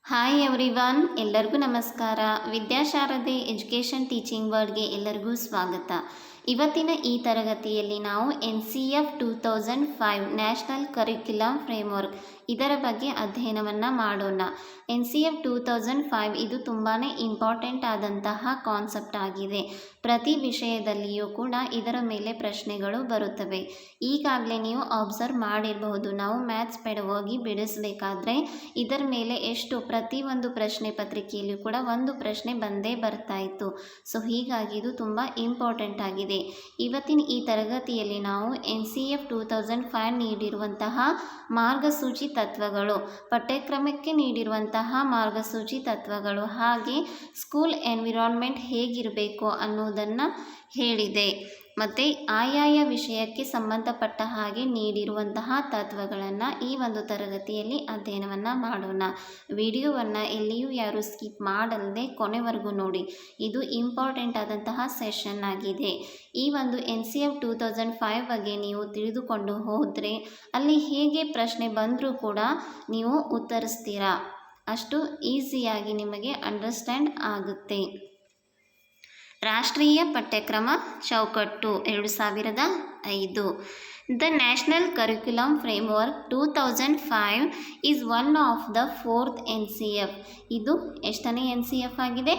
Hi everyone, ಎಲ್ಲರಿಗೂ ನಮಸ್ಕಾರ. Vidyasharade education teaching ವರ್ಡ್ಗೆ ಎಲ್ಲರಿಗೂ ಸ್ವಾಗತ. ಇವತ್ತಿನ ಈ ತರಗತಿಯಲ್ಲಿ ನಾವು NCF 2005 ನ್ಯಾಷನಲ್ ಕರಿಕ್ಯುಲಮ್ ಫ್ರೇಮ್ವರ್ಕ್ ಇದರ ಬಗ್ಗೆ ಅಧ್ಯಯನವನ್ನು ಮಾಡೋಣ. NCF 2005 ಇದು ತುಂಬಾ ಇಂಪಾರ್ಟೆಂಟ್ ಆದಂತಹ ಕಾನ್ಸೆಪ್ಟ್ ಆಗಿದೆ. ಪ್ರತಿ ವಿಷಯದಲ್ಲಿಯೂ ಕೂಡ ಇದರ ಮೇಲೆ ಪ್ರಶ್ನೆಗಳು ಬರುತ್ತವೆ. ಈಗಾಗಲೇ ನೀವು ಅಬ್ಸರ್ವ್ ಮಾಡಿರಬಹುದು, ನಾವು ಮ್ಯಾಥ್ಸ್ ಪೆಡಗೋಗಿ ಬಿಡಿಸಬೇಕಾದ್ರೆ ಇದರ ಮೇಲೆ ಪ್ರತಿಯೊಂದು ಪ್ರಶ್ನೆ ಪತ್ರಿಕೆಯಲ್ಲೂ ಕೂಡ ಒಂದು ಪ್ರಶ್ನೆ ಬಂದೇ ಬರ್ತಾ ಇತ್ತು. ಸೊ ಹೀಗಾಗಿ ಇದು ತುಂಬ ಇಂಪಾರ್ಟೆಂಟ್ ಆಗಿದೆ. ಇವತ್ತಿನ ಈ ತರಗತಿಯಲ್ಲಿ ನಾವು NCF 2005 ನೀಡಿರುವಂತಹ ಮಾರ್ಗಸೂಚಿ ತತ್ವಗಳು, ಪಠ್ಯಕ್ರಮಕ್ಕೆ ನೀಡಿರುವಂತಹ ಮಾರ್ಗಸೂಚಿ ತತ್ವಗಳು, ಹಾಗೆ ಸ್ಕೂಲ್ ಎನ್ವಿರಾನ್ಮೆಂಟ್ ಹೇಗಿರಬೇಕು ಅನ್ನೋದನ್ನು ಹೇಳಿದೆ. ಮತ್ತು ಆಯಾಯ ವಿಷಯಕ್ಕೆ ಸಂಬಂಧಪಟ್ಟ ಹಾಗೆ ನೀಡಿರುವಂತಹ ತತ್ವಗಳನ್ನು ಈ ಒಂದು ತರಗತಿಯಲ್ಲಿ ಅಧ್ಯಯನವನ್ನು ಮಾಡೋಣ. ವಿಡಿಯೋವನ್ನು ಎಲ್ಲಿಯೂ ಯಾರು ಸ್ಕಿಪ್ ಮಾಡಲ್ಲದೆ ಕೊನೆವರೆಗೂ ನೋಡಿ. ಇದು ಇಂಪಾರ್ಟೆಂಟ್ ಆದಂತಹ ಸೆಷನ್ ಆಗಿದೆ. ಈ ಒಂದು NCF 2005 ಬಗ್ಗೆ ನೀವು ತಿಳಿದುಕೊಂಡು ಹೋದರೆ ಅಲ್ಲಿ ಹೇಗೆ ಪ್ರಶ್ನೆ ಬಂದರೂ ಕೂಡ ನೀವು ಉತ್ತರಿಸ್ತೀರಾ. ಅಷ್ಟು ಈಸಿಯಾಗಿ ನಿಮಗೆ ಅಂಡರ್ಸ್ಟ್ಯಾಂಡ್ ಆಗುತ್ತೆ. ರಾಷ್ಟ್ರೀಯ ಪಠ್ಯಕ್ರಮ ಚೌಕಟ್ಟು 2005. The national curriculum framework 2005 is one of the 4th NCF. ಇದು ಎಷ್ಟನೇ NCF ಆಗಿದೆ?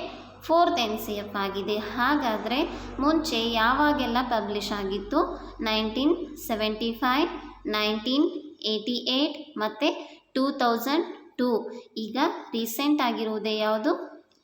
4th NCF ಆಗಿದೆ. ಹಾಗಾದರೆ ಮುಂಚೆ ಯಾವಾಗೆಲ್ಲ ಪಬ್ಲಿಷ್ ಆಗಿತ್ತು? 1975, 1988 ಮತ್ತು 2002. ಈಗ ರೀಸೆಂಟ್ ಆಗಿರುವುದೇ ಯಾವುದು?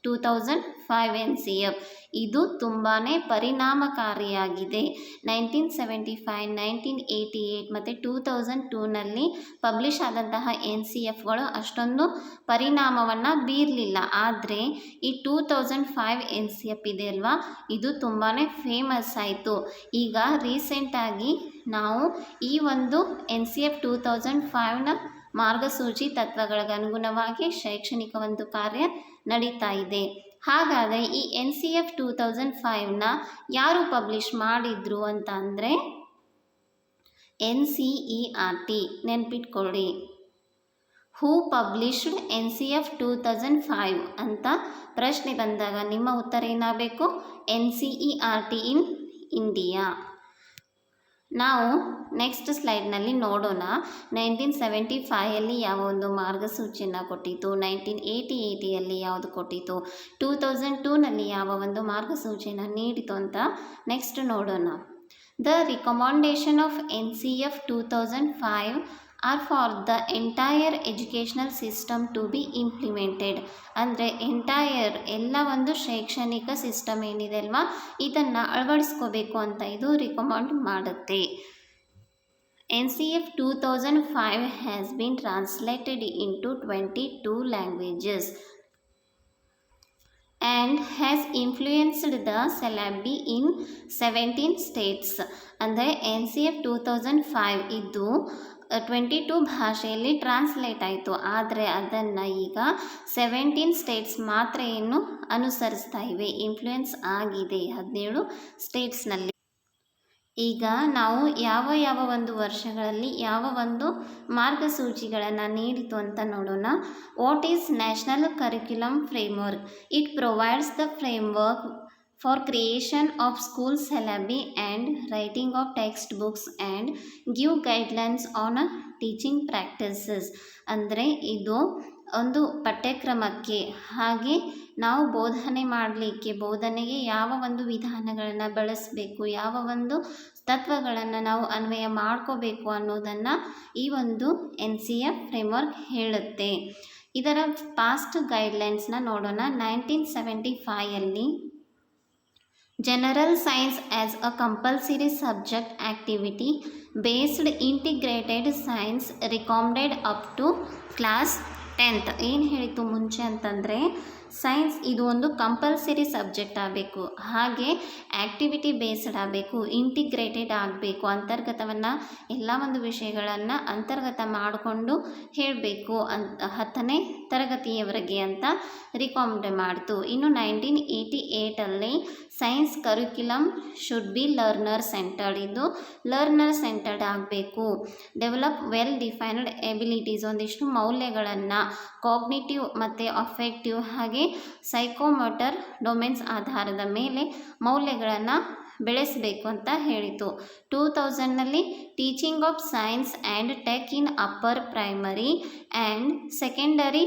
2005 NCF. ಇದು ತುಂಬಾ ಪರಿಣಾಮಕಾರಿಯಾಗಿದೆ. 1975, 1988 ಮತ್ತು 2002ನಲ್ಲಿ ಪಬ್ಲಿಷ್ ಆದಂತಹ NCFಗಳು ಅಷ್ಟೊಂದು ಪರಿಣಾಮವನ್ನು ಬೀರಲಿಲ್ಲ. ಆದರೆ ಈ 2005 NCF ಇದೆ ಅಲ್ವಾ, ಇದು ತುಂಬಾ ಫೇಮಸ್ ಆಯಿತು. ಈಗ ರೀಸೆಂಟಾಗಿ ನಾವು ಈ ಒಂದು NCF 2005ನ ಮಾರ್ಗಸೂಚಿ ತತ್ವಗಳಿಗೆ ಅನುಗುಣವಾಗಿ ಶೈಕ್ಷಣಿಕ ಒಂದು ಕಾರ್ಯ ನಡೀತಾ ಇದೆ. ಹಾಗಾದರೆ ಈ NCF 2005ನ ಯಾರು ಪಬ್ಲಿಷ್ ಮಾಡಿದ್ರು ಅಂತ ಅಂದರೆ NCERT. ನೆನ್ಪಿಟ್ಕೊಳ್ಳಿ, ಹೂ ಪಬ್ಲಿಷ್ಡ್ NCF 2005 ಅಂತ ಪ್ರಶ್ನೆ ಬಂದಾಗ ನಿಮ್ಮ ಉತ್ತರ ಏನಾಗಬೇಕು? NCERT in India. ನಾವು ನೆಕ್ಸ್ಟ್ ಸ್ಲೈಡ್ನಲ್ಲಿ ನೋಡೋಣ. 1975ಯಲ್ಲಿ ಯಾವ ಒಂದು ಮಾರ್ಗಸೂಚಿಯನ್ನು ಕೊಟ್ಟಿತು, 1988ಯಲ್ಲಿ ಯಾವುದು ಕೊಟ್ಟಿತು, 2002ನಲ್ಲಿ ಯಾವ ಒಂದು ಮಾರ್ಗಸೂಚಿಯನ್ನು ನೀಡಿತು ಅಂತ ನೆಕ್ಸ್ಟ್ ನೋಡೋಣ. The recommendation of NCF 2005 are for the entire educational system to be implemented. ಅಂದರೆ ಎಲ್ಲ ಒಂದು ಶೈಕ್ಷಣಿಕ ಸಿಸ್ಟಮ್ ಏನಿದೆ ಅಲ್ವಾ, ಇದನ್ನು ಅಳವಡಿಸ್ಕೋಬೇಕು ಅಂತ ಇದು ರಿಕಮೆಂಡ್ ಮಾಡುತ್ತೆ. NCF 2005 has been translated into 22 languages and has influenced the syllabi in 17 states. ಅಂದರೆ NCF 2005 ಇದು 22 ಭಾಷೆಯಲ್ಲಿ ಟ್ರಾನ್ಸ್ಲೇಟ್ ಆಯಿತು. ಆದರೆ ಅದನ್ನು ಈಗ 17 ಸ್ಟೇಟ್ಸ್ ಮಾತ್ರ ಅನುಸರಿಸ್ತಾ ಇವೆ. ಇನ್ಫ್ಲೂಯೆನ್ಸ್ ಆಗಿದೆ 17 ಸ್ಟೇಟ್ಸ್ನಲ್ಲಿ. ಈಗ ನಾವು ಯಾವ ಒಂದು ವರ್ಷಗಳಲ್ಲಿ ಯಾವ ಒಂದು ಮಾರ್ಗಸೂಚಿಗಳನ್ನು ನೀಡಿತು ಅಂತ ನೋಡೋಣ. What is national curriculum framework? It provides the framework for creation of school syllabi and writing of text books and give guidelines on teaching practices. ಅಂದರೆ ಇದು ಒಂದು ಪಠ್ಯಕ್ರಮಕ್ಕೆ, ಹಾಗೆ ನಾವು ಬೋಧನೆಗೆ ಯಾವ ಒಂದು ವಿಧಾನಗಳನ್ನು ಬಳಸಬೇಕು, ಯಾವ ಒಂದು ತತ್ವಗಳನ್ನು ನಾವು ಅನ್ವಯ ಮಾಡ್ಕೋಬೇಕು ಅನ್ನೋದನ್ನು ಈ ಒಂದು NCF ಫ್ರೇಮ್ವರ್ಕ್ ಹೇಳುತ್ತೆ. ಇದರ ಪಾಸ್ಟ್ ಗೈಡ್ಲೈನ್ಸ್ನ ನೋಡೋಣ. 1975ಯಲ್ಲಿ general science as a compulsory subject activity based integrated science recommended up to class 10th. ಏನು ಹೇಳಿತು ಮುಂಚೆ ಅಂತಂದರೆ ಸೈನ್ಸ್ ಇದು ಒಂದು ಕಂಪಲ್ಸರಿ ಸಬ್ಜೆಕ್ಟ್ ಆಗಬೇಕು, ಹಾಗೆ ಆ್ಯಕ್ಟಿವಿಟಿ ಬೇಸ್ಡ್ ಆಗಬೇಕು, ಇಂಟಿಗ್ರೇಟೆಡ್ ಆಗಬೇಕು, ಅಂತರ್ಗತವನ್ನು ಎಲ್ಲ ಒಂದು ವಿಷಯಗಳನ್ನು ಅಂತರ್ಗತ ಮಾಡಿಕೊಂಡು ಹೇಳಬೇಕು ಅಂತ 10ನೇ ತರಗತಿಯವರೆಗೆ ಅಂತ ರಿಕಮೆಂಡ್ ಮಾಡ್ತು. ಇನ್ನು 1988ಲ್ಲಿ science curriculum should be learner centred. ಇದು ಲರ್ನರ್ ಸೆಂಟರ್ಡ್ ಆಗಬೇಕು. ಡೆವಲಪ್ ವೆಲ್ ಡಿಫೈನ್ಡ್ ಎಬಿಲಿಟೀಸ್, ಒಂದಿಷ್ಟು ಮೌಲ್ಯಗಳನ್ನು ಕಾಗ್ನಿಟಿವ್ ಮತ್ತು ಅಫೆಕ್ಟಿವ್ ಹಾಗೆ ಸೈಕೋಮೋಟರ್ ಡೊಮೇನ್ಸ್ ಆಧಾರದ ಮೇಲೆ ಮೌಲ್ಯಗಳನ್ನು ಬೆಳೆಸಬೇಕು ಅಂತ ಹೇಳಿತು. 2000ನಲ್ಲಿ teaching of science and tech in upper primary and secondary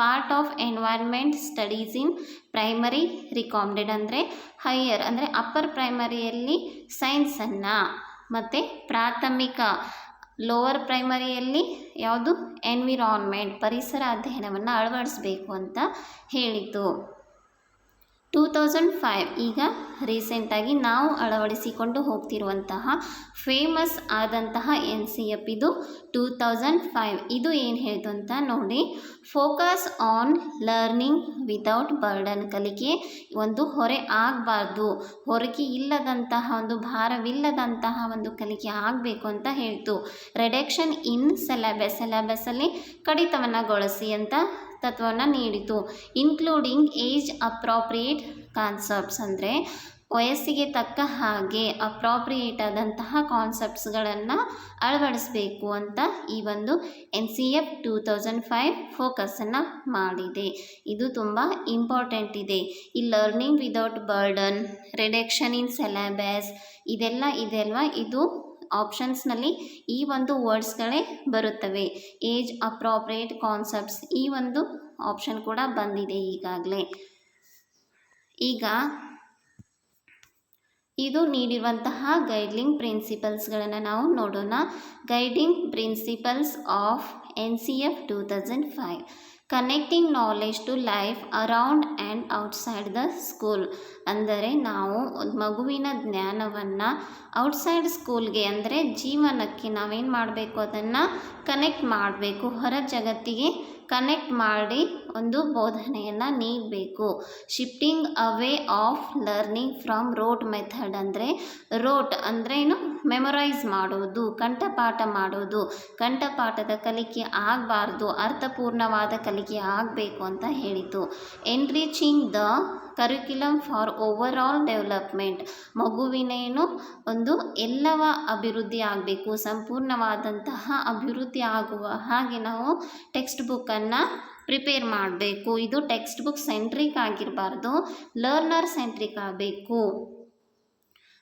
part of environment studies in primary recommended. ಅಂದರೆ ಹೈಯರ್ ಅಂದರೆ ಅಪ್ಪರ್ ಪ್ರೈಮರಿಯಲ್ಲಿ ಸೈನ್ಸನ್ನು ಮತ್ತು ಪ್ರಾಥಮಿಕ ಲೋವರ್ ಪ್ರೈಮರಿಯಲ್ಲಿ ಯಾವುದು ಎನ್ವಿರಾನ್ಮೆಂಟ್ ಪರಿಸರ ಅಧ್ಯಯನವನ್ನು ಅಳವಡಿಸಬೇಕು ಅಂತ ಹೇಳಿತು. 2005 ಈಗ ರೀಸೆಂಟಾಗಿ ನಾವು ಅಳವಡಿಸಿಕೊಂಡು ಹೋಗ್ತಿರುವಂತಹ ಫೇಮಸ್ ಆದಂತಹ NCF ಇದು 2005. ಇದು ಏನು ಹೇಳ್ತು ಅಂತ ನೋಡಿ. Focus on learning without burden. ಕಲಿಕೆ ಒಂದು ಹೊರೆ ಆಗಬಾರ್ದು, ಹೊರಗೆ ಇಲ್ಲದಂತಹ ಒಂದು ಭಾರವಿಲ್ಲದಂತಹ ಒಂದು ಕಲಿಕೆ ಆಗಬೇಕು ಅಂತ ಹೇಳ್ತು. ರಿಡಕ್ಷನ್ ಇನ್ ಸಿಲೆಬಸ್ಸಲ್ಲಿ ಕಡಿತವನ್ನುಗೊಳಿಸಿ ಅಂತ ತತ್ವವನ್ನು ನೀಡಿತು. ಇನ್ಕ್ಲೂಡಿಂಗ್ ಏಜ್ ಅಪ್ರಾಪ್ರಿಯೇಟ್ ಕಾನ್ಸೆಪ್ಟ್ಸ್ ಅಂದರೆ ವಯಸ್ಸಿಗೆ ತಕ್ಕ ಹಾಗೆ ಅಪ್ರಾಪ್ರಿಯೇಟ್ ಆದಂತಹ ಕಾನ್ಸೆಪ್ಟ್ಸ್ಗಳನ್ನು ಅಳವಡಿಸಬೇಕು ಅಂತ ಈ ಒಂದು NCF 2005 ಫೋಕಸನ್ನು ಮಾಡಿದೆ. ಇದು ತುಂಬ ಇಂಪಾರ್ಟೆಂಟ್ ಇದೆ. ಈ learning without burden, reduction in syllabus ಇದೆಲ್ವಾ ಇದು ಆಪ್ಷನ್ಸ್ನಲ್ಲಿ ಈ ಒಂದು ವರ್ಡ್ಸ್ಗಳೇ ಬರುತ್ತವೆ. ಏಜ್ ಅಪ್ರಾಪ್ರಿಯೇಟ್ ಕಾನ್ಸೆಪ್ಟ್ಸ್ ಈ ಒಂದು ಆಪ್ಷನ್ ಕೂಡ ಬಂದಿದೆ ಈಗಾಗಲೇ. ಈಗ ಇದು ನೀಡಿರುವಂತಹ ಗೈಡ್ಲಿಂಗ್ ಪ್ರಿನ್ಸಿಪಲ್ಸ್ಗಳನ್ನು ನಾವು ನೋಡೋಣ. Guiding principles of NCF 2005. Connecting knowledge to life around and outside the school. ಅಂದರೆ ನಾವು ಮಗುವಿನ ಜ್ಞಾನವನ್ನು ಔಟ್ಸೈಡ್ ಸ್ಕೂಲ್ಗೆ ಅಂದರೆ ಜೀವನಕ್ಕೆ ನಾವೇನು ಮಾಡಬೇಕು, ಅದನ್ನು ಕನೆಕ್ಟ್ ಮಾಡಬೇಕು, ಹೊರ ಜಗತ್ತಿಗೆ ಕನೆಕ್ಟ್ ಮಾಡಿ ಒಂದು ಬೋಧನೆಯನ್ನು ನೀಡಬೇಕು. Shifting away of learning from wrote method. ಅಂದರೆ ರೋಟ್ ಅಂದ್ರೇನು, ಮೆಮೊರೈಸ್ ಮಾಡೋದು, ಕಂಠಪಾಠ ಮಾಡೋದು. ಕಂಠಪಾಠದ ಕಲಿಕೆ ಆಗಬಾರ್ದು, ಅರ್ಥಪೂರ್ಣವಾದ ಕಲಿಕೆ ಆಗಬೇಕು ಅಂತ ಹೇಳಿತು. Enriching the curriculum for overall development. ಮಗುವಿನೇನು ಒಂದು ಎಲ್ಲವ ಅಭಿವೃದ್ಧಿ ಆಗಬೇಕು, ಸಂಪೂರ್ಣವಾದಂತಹ ಅಭಿವೃದ್ಧಿ ಆಗುವ ಹಾಗೆ ನಾವು ಟೆಕ್ಸ್ಟ್ ಬುಕ್ಕನ್ನು ಪ್ರಿಪೇರ್ ಮಾಡಬೇಕು. ಇದು ಟೆಕ್ಸ್ಟ್ ಬುಕ್ ಸೆಂಟ್ರಿಕ್ ಆಗಿರಬಾರ್ದು, ಲರ್ನರ್ ಸೆಂಟ್ರಿಕ್ ಆಗಬೇಕು.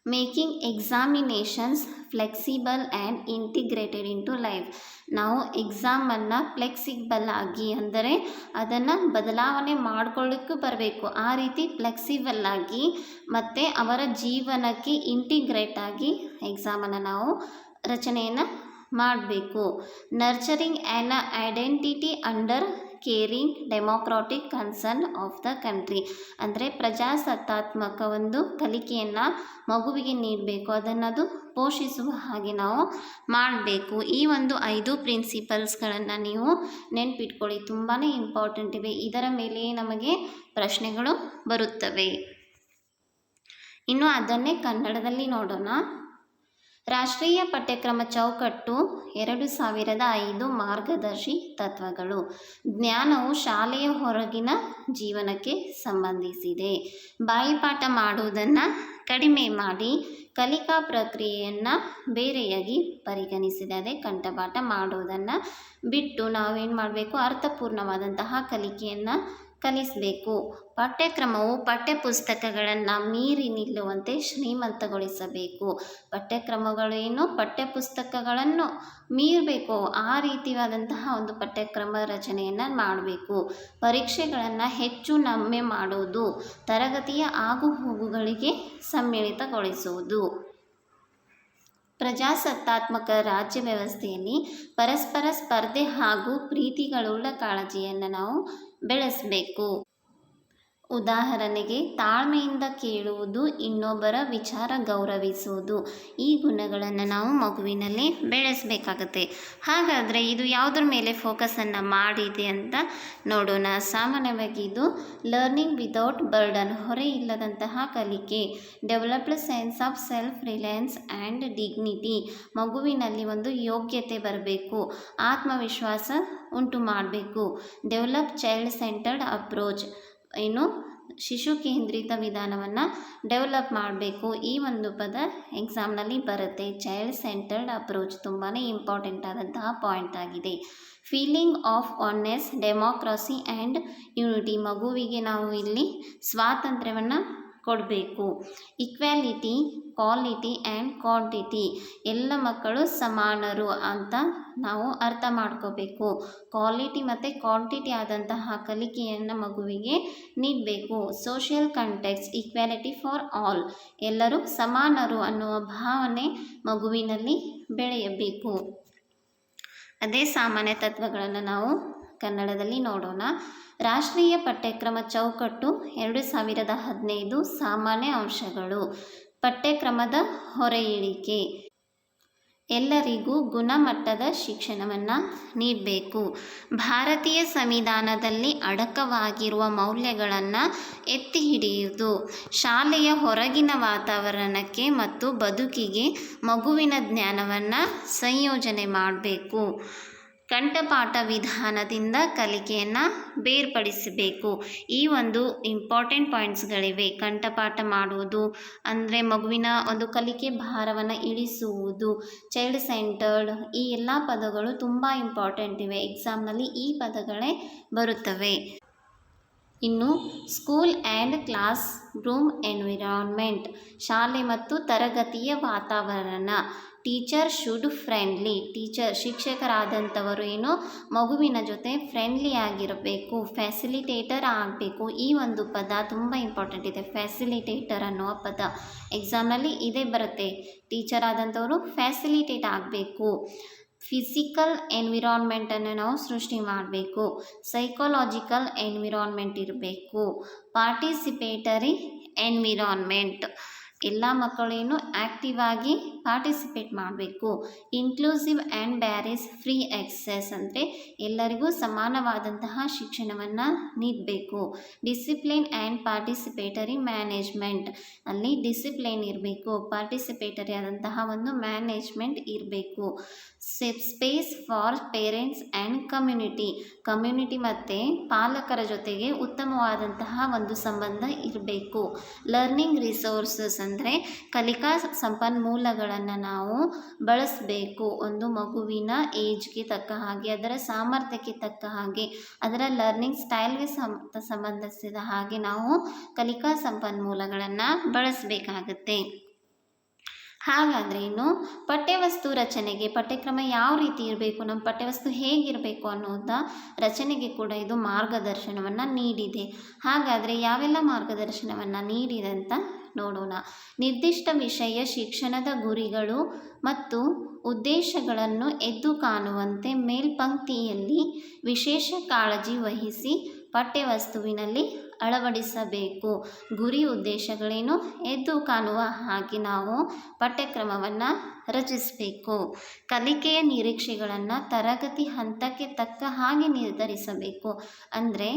Making examinations flexible and integrated into life. ನಾವು ಎಕ್ಸಾಮನ್ನು ಫ್ಲೆಕ್ಸಿಬಲ್ ಆಗಿ ಅಂದರೆ ಅದನ್ನು ಬದಲಾವಣೆ ಮಾಡ್ಕೊಳ್ಳಿಕ್ಕೂ ಬರಬೇಕು, ಆ ರೀತಿ ಫ್ಲೆಕ್ಸಿಬಲ್ ಆಗಿ ಮತ್ತು ಅವರ ಜೀವನಕ್ಕೆ ಇಂಟಿಗ್ರೇಟ್ ಆಗಿ ಎಕ್ಸಾಮನ್ನು ನಾವು ರಚನೆಯನ್ನು ಮಾಡಬೇಕು. Nurturing an identity under caring democratic concern of the country. ಅಂದರೆ ಪ್ರಜಾಸತ್ತಾತ್ಮಕ ಒಂದು ಕಲಿಕೆಯನ್ನು ಮಗುವಿಗೆ ನೀಡಬೇಕು, ಅದನ್ನದು ಪೋಷಿಸುವ ಹಾಗೆ ನಾವು ಮಾಡಬೇಕು. ಈ ಒಂದು 5 ಪ್ರಿನ್ಸಿಪಲ್ಸ್ಗಳನ್ನು ನೀವು ನೆನಪಿಟ್ಕೊಳ್ಳಿ, ತುಂಬಾ ಇಂಪಾರ್ಟೆಂಟ್ ಇವೆ. ಇದರ ಮೇಲೆ ನಮಗೆ ಪ್ರಶ್ನೆಗಳು ಬರುತ್ತವೆ. ಇನ್ನು ಅದನ್ನೇ ಕನ್ನಡದಲ್ಲಿ ನೋಡೋಣ. ರಾಷ್ಟ್ರೀಯ ಪಠ್ಯಕ್ರಮ ಚೌಕಟ್ಟು 2005 ಮಾರ್ಗದರ್ಶಿ ತತ್ವಗಳು. ಜ್ಞಾನವು ಶಾಲೆಯ ಹೊರಗಿನ ಜೀವನಕ್ಕೆ ಸಂಬಂಧಿಸಿದೆ. ಬಾಯಿಪಾಠ ಮಾಡುವುದನ್ನು ಕಡಿಮೆ ಮಾಡಿ ಕಲಿಕಾ ಪ್ರಕ್ರಿಯೆಯನ್ನು ಬೇರೆಯಾಗಿ ಪರಿಗಣಿಸಿದೆ. ಅದೇ ಕಂಠಪಾಠ ಮಾಡುವುದನ್ನು ಬಿಟ್ಟು ನಾವೇನು ಮಾಡಬೇಕು, ಅರ್ಥಪೂರ್ಣವಾದಂತಹ ಕಲಿಕೆಯನ್ನು ಕಲಿಸಬೇಕು. ಪಠ್ಯಕ್ರಮವು ಪಠ್ಯಪುಸ್ತಕಗಳನ್ನು ಮೀರಿ ನಿಲ್ಲುವಂತೆ ಶ್ರೀಮಂತಗೊಳಿಸಬೇಕು. ಪಠ್ಯಕ್ರಮಗಳೇನು ಪಠ್ಯಪುಸ್ತಕಗಳನ್ನು ಮೀರಬೇಕು, ಆ ರೀತಿಯಾದಂತಹ ಒಂದು ಪಠ್ಯಕ್ರಮ ರಚನೆಯನ್ನು ಮಾಡಬೇಕು. ಪರೀಕ್ಷೆಗಳನ್ನು ಹೆಚ್ಚು ನಮ್ಮೆ ಮಾಡುವುದು, ತರಗತಿಯ ಆಗುಹೋಗುಗಳಿಗೆ ಸಮ್ಮಿಳಿತಗೊಳಿಸುವುದು. ಪ್ರಜಾಸತ್ತಾತ್ಮಕ ರಾಜ್ಯ ವ್ಯವಸ್ಥೆಯಲ್ಲಿ ಪರಸ್ಪರ ಸ್ಪರ್ಧೆ ಹಾಗೂ ಪ್ರೀತಿಗಳುಳ್ಳ ಕಾಳಜಿಯನ್ನು ನಾವು ಬೆಳೆಸಬೇಕು. ಉದಾಹರಣೆಗೆ ತಾಳ್ಮೆಯಿಂದ ಕೇಳುವುದು, ಇನ್ನೊಬ್ಬರ ವಿಚಾರ ಗೌರವಿಸುವುದು. ಈ ಗುಣಗಳನ್ನು ನಾವು ಮಗುವಿನಲ್ಲಿ ಬೆಳೆಸಬೇಕಾಗತ್ತೆ. ಹಾಗಾದರೆ ಇದು ಯಾವುದ್ರ ಮೇಲೆ ಫೋಕಸನ್ನು ಮಾಡಿದೆ ಅಂತ ನೋಡೋಣ. ಸಾಮಾನ್ಯವಾಗಿ ಇದು ಲರ್ನಿಂಗ್ ವಿದೌಟ್ ಬರ್ಡನ್, ಹೊರೆ ಇಲ್ಲದಂತಹ ಕಲಿಕೆ. Developed sense of self reliance and dignity. ಮಗುವಿನಲ್ಲಿ ಒಂದು ಯೋಗ್ಯತೆ ಬರಬೇಕು, ಆತ್ಮವಿಶ್ವಾಸ ಉಂಟು ಮಾಡಬೇಕು. Develop child centred approach. ಇನ್ನು ಶಿಶು ಕೇಂದ್ರಿತ ವಿಧಾನವನ್ನು ಡೆವಲಪ್ ಮಾಡಬೇಕು. ಈ ಒಂದು ಪದ ಎಕ್ಸಾಮ್ನಲ್ಲಿ ಬರುತ್ತೆ. ಚೈಲ್ಡ್ ಸೆಂಟರ್ಡ್ ಅಪ್ರೋಚ್ ತುಂಬಾ ಇಂಪಾರ್ಟೆಂಟ್ ಆದಂತಹ ಪಾಯಿಂಟ್ ಆಗಿದೆ. Feeling of oneness, democracy and unity, ಮಗುವಿಗೆ ನಾವು ಇಲ್ಲಿ ಸ್ವಾತಂತ್ರ್ಯವನ್ನು ಕೊಡಬೇಕು. ಈಕ್ವಾಲಿಟಿ, ಕ್ವಾಲಿಟಿ ಆ್ಯಂಡ್ ಕ್ವಾಂಟಿಟಿ, ಎಲ್ಲ ಮಕ್ಕಳು ಸಮಾನರು ಅಂತ ನಾವು ಅರ್ಥ ಮಾಡ್ಕೋಬೇಕು. ಕ್ವಾಲಿಟಿ ಮತ್ತು ಕ್ವಾಂಟಿಟಿ ಆದಂತಹ ಕಲಿಕೆಯನ್ನು ಮಗುವಿಗೆ ನೀಡಬೇಕು. Social context, equality for all, ಎಲ್ಲರೂ ಸಮಾನರು ಅನ್ನುವ ಭಾವನೆ ಮಗುವಿನಲ್ಲಿ ಬೆಳೆಯಬೇಕು. ಅದೇ ಸಾಮಾನ್ಯ ತತ್ವಗಳನ್ನು ನಾವು ಕನ್ನಡದಲ್ಲಿ ನೋಡೋಣ. ರಾಷ್ಟ್ರೀಯ ಪಠ್ಯಕ್ರಮ ಚೌಕಟ್ಟು 2015 ಸಾಮಾನ್ಯ ಅಂಶಗಳು. ಪಠ್ಯಕ್ರಮದ ಹೊರೆ ಇಳಿಕೆ, ಎಲ್ಲರಿಗೂ ಗುಣಮಟ್ಟದ ಶಿಕ್ಷಣವನ್ನು ನೀಡಬೇಕು. ಭಾರತೀಯ ಸಂವಿಧಾನದಲ್ಲಿ ಅಡಕವಾಗಿರುವ ಮೌಲ್ಯಗಳನ್ನು ಎತ್ತಿ ಹಿಡಿಯುವುದು. ಶಾಲೆಯ ಹೊರಗಿನ ವಾತಾವರಣಕ್ಕೆ ಮತ್ತು ಬದುಕಿಗೆ ಮಗುವಿನ ಜ್ಞಾನವನ್ನು ಸಂಯೋಜನೆ ಮಾಡಬೇಕು. ಕಂಠಪಾಠ ವಿಧಾನದಿಂದ ಕಲಿಕೆಯನ್ನು ಬೇರ್ಪಡಿಸಬೇಕು. ಈ ಒಂದು ಇಂಪಾರ್ಟೆಂಟ್ ಪಾಯಿಂಟ್ಸ್ಗಳಿವೆ. ಕಂಠಪಾಠ ಮಾಡುವುದು ಅಂದರೆ ಮಗುವಿನ ಒಂದು ಕಲಿಕೆ ಭಾರವನ್ನು ಇಳಿಸುವುದು. ಚೈಲ್ಡ್ ಸೆಂಟರ್ಡ್, ಈ ಎಲ್ಲ ಪದಗಳು ತುಂಬ ಇಂಪಾರ್ಟೆಂಟ್ ಇವೆ. ಎಕ್ಸಾಮ್ನಲ್ಲಿ ಈ ಪದಗಳೇ ಬರುತ್ತವೆ. ಇನ್ನು school and class room environment, ಶಾಲೆ ಮತ್ತು ತರಗತಿಯ ವಾತಾವರಣ. ಟೀಚರ್ ಶುಡ್ ಫ್ರೆಂಡ್ಲಿ, ಶಿಕ್ಷಕರಾದಂಥವರು ಏನು ಮಗುವಿನ ಜೊತೆ ಫ್ರೆಂಡ್ಲಿ ಆಗಿರಬೇಕು. ಫ್ಯಾಸಿಲಿಟೇಟರ್ ಆಗಬೇಕು. ಈ ಒಂದು ಪದ ತುಂಬ ಇಂಪಾರ್ಟೆಂಟ್ ಇದೆ. ಫ್ಯಾಸಿಲಿಟೇಟರ್ ಅನ್ನುವ ಪದ ಎಕ್ಸಾಮ್ನಲ್ಲಿ ಇದೇ ಬರುತ್ತೆ. ಟೀಚರ್ ಆದಂಥವರು ಫ್ಯಾಸಿಲಿಟೇಟ್ ಆಗಬೇಕು. ಫಿಸಿಕಲ್ ಎನ್ವಿರಾನ್ಮೆಂಟನ್ನು ನಾವು ಸೃಷ್ಟಿ ಮಾಡಬೇಕು. ಸೈಕಾಲಜಿಕಲ್ ಎನ್ವಿರಾನ್ಮೆಂಟ್ ಇರಬೇಕು. ಪಾರ್ಟಿಸಿಪೇಟರಿ ಎನ್ವಿರಾನ್ಮೆಂಟ್, ಎಲ್ಲ ಮಕ್ಕಳೇನು ಆ್ಯಕ್ಟಿವ್ ಆಗಿ ಪಾರ್ಟಿಸಿಪೇಟ್ ಮಾಡಬೇಕು. Inclusive and barriers free access, ಅಂದರೆ ಎಲ್ಲರಿಗೂ ಸಮಾನವಾದಂತಹ ಶಿಕ್ಷಣವನ್ನು ನೀಡಬೇಕು. ಡಿಸಿಪ್ಲಿನ್ ಆ್ಯಂಡ್ ಪಾರ್ಟಿಸಿಪೇಟರಿ ಮ್ಯಾನೇಜ್ಮೆಂಟ್, ಅಲ್ಲಿ ಡಿಸಿಪ್ಲಿನ್ ಇರಬೇಕು, ಪಾರ್ಟಿಸಿಪೇಟರಿ ಆದಂತಹ ಒಂದು ಮ್ಯಾನೇಜ್ಮೆಂಟ್ ಇರಬೇಕು. Space for parents and community ಮತ್ತು ಪಾಲಕರ ಜೊತೆಗೆ ಉತ್ತಮವಾದಂತಹ ಒಂದು ಸಂಬಂಧ ಇರಬೇಕು. ಲರ್ನಿಂಗ್ ರಿಸೋರ್ಸಸ್, ಅಂದರೆ ಕಲಿಕಾ ಸಂಪನ್ಮೂಲಗಳನ್ನು ನಾವು ಬಳಸಬೇಕು. ಒಂದು ಮಗುವಿನ ಏಜ್ಗೆ ತಕ್ಕ ಹಾಗೆ, ಅದರ ಸಾಮರ್ಥ್ಯಕ್ಕೆ ತಕ್ಕ ಹಾಗೆ, ಅದರ ಲರ್ನಿಂಗ್ ಸ್ಟೈಲ್ಗೆ ಸಂಬಂಧಿಸಿದ ಹಾಗೆ ನಾವು ಕಲಿಕಾ ಸಂಪನ್ಮೂಲಗಳನ್ನು ಬಳಸಬೇಕಾಗತ್ತೆ. ಹಾಗಾದರೆ ಇನ್ನು ಪಠ್ಯವಸ್ತು ರಚನೆಗೆ, ಪಠ್ಯಕ್ರಮ ಯಾವ ರೀತಿ ಇರಬೇಕು, ನಮ್ಮ ಪಠ್ಯವಸ್ತು ಹೇಗಿರಬೇಕು ಅನ್ನೋದ ರಚನೆಗೆ ಕೂಡ ಇದು ಮಾರ್ಗದರ್ಶನವನ್ನು ನೀಡಿದೆ. ಹಾಗಾದರೆ ಯಾವೆಲ್ಲ ಮಾರ್ಗದರ್ಶನವನ್ನು ನೀಡಿದೆ ಅಂತ ನೋಡೋಣ. ನಿರ್ದಿಷ್ಟ ವಿಷಯ ಶಿಕ್ಷಣದ ಗುರಿಗಳು ಮತ್ತು ಉದ್ದೇಶಗಳನ್ನು ಎದ್ದು ಕಾಣುವಂತೆ ಮೇಲ್ಪಂಕ್ತಿಯಲ್ಲಿ ವಿಶೇಷ ಕಾಳಜಿ ವಹಿಸಿ ಪಠ್ಯವಸ್ತುವಿನಲ್ಲಿ ಅಳವಡಿಸಬೇಕು. ಗುರಿ ಉದ್ದೇಶಗಳೇನು ಎದ್ದು ಕಾಣುವ ಹಾಗೆ ನಾವು ಪಠ್ಯಕ್ರಮವನ್ನು ರಚಿಸಬೇಕು. ಕಲಿಕೆಯ ನಿರೀಕ್ಷೆಗಳನ್ನು ತರಗತಿ ಹಂತಕ್ಕೆ ತಕ್ಕ ಹಾಗೆ ನಿರ್ಧರಿಸಬೇಕು. ಅಂದರೆ